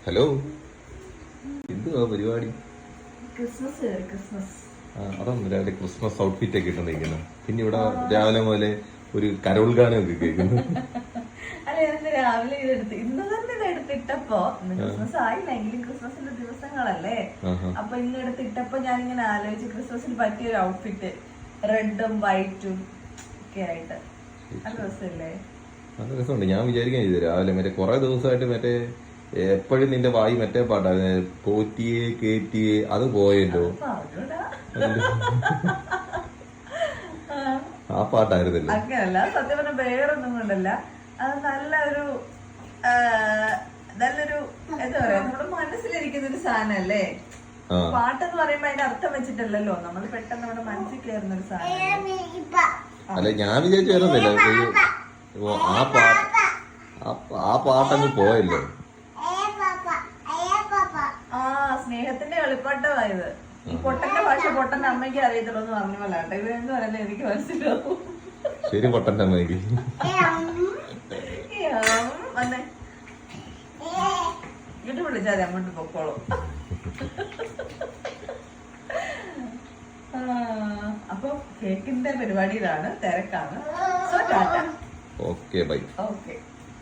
Hello, എന്തുവാ പരിപാടി? Christmas. അതൊന്നും രാവിലെ ക്രിസ്മസ് ഔട്ട്ഫിറ്റ് ഒക്കെ ഇട്ടിരിക്കുന്നു. പിന്നെ ഇവിടെ രാവിലെ മുതലേ ഒരു കരോൾ ഗാനമൊക്കെ കേൾക്കുന്നു. അല്ല, ഞാൻ രാവിലെ ഇതെടുത്ത് ഇന്ന് തന്നെ ഇതെടുത്തിട്ടപ്പോ ക്രിസ്മസ് ആയില്ലെങ്കിലും ക്രിസ്മസിന്റെ ദിവസങ്ങളല്ലേ, അപ്പൊ ഇന്ന് എടുത്തിട്ടപ്പോ ഞാനിങ്ങനെ ആലോചിച്ച് ക്രിസ്മസിന് പറ്റിയ ഒരു ഔട്ട്ഫിറ്റ് റെഡും വൈറ്റും ഒക്കെ ആയിട്ട് നല്ല രസമല്ലേ? നല്ല രസമുണ്ട്. ഞാൻ വിചാരിക്കാൻ ചെയ്തു രാവിലെ മറ്റേ കുറെ ദിവസമായിട്ട് മറ്റേ എപ്പോഴും നിന്റെ വായി മറ്റേ പാട്ടാണ് പോറ്റിയെ കേറ്റിയെ, അത് പോയല്ലോ. ആ പാട്ടായിരുന്നല്ലോ. അങ്ങനല്ല, സത്യം പറഞ്ഞ വേറൊന്നും കൊണ്ടല്ല, അത് നല്ലൊരു എന്താ പറയാ, നമ്മുടെ മനസ്സിലിരിക്കുന്ന ഒരു സാധനല്ലേ. പാട്ടെന്ന് പറയുമ്പോ അതിന്റെ അർത്ഥം വെച്ചിട്ടല്ലല്ലോ, നമ്മൾ പെട്ടെന്ന് നമ്മുടെ മനസ്സിൽ കയറുന്ന ഒരു സാധനം. അല്ല, ഞാൻ വിചാരിച്ചു വരുന്നില്ല ആ പാട്ടങ്ങ് പോയല്ലോ. സ്നേഹത്തിന്റെ കളിപ്പാട്ടമായത്. ഈ പൊട്ടന്റെ ഭാഷ പൊട്ടന്റെ അമ്മയ്ക്ക് അറിയത്തുള്ളൂ എന്ന് പറഞ്ഞ പോലെ കേട്ടോ. ഇത് എന്ന് പറയല്ലേ എനിക്ക് മനസ്സിലാവും. ശരി, പൊട്ടന്റെ അമ്മയ്ക്ക് വന്നേ ഇങ്ങോട്ട് വിളിച്ചാൽ അങ്ങോട്ട് പൊക്കോളൂ. അപ്പൊ കേക്കിന്റെ പരിപാടിയിലാണ്, തിരക്കാണ്. So tata. Okay, bye. Okay.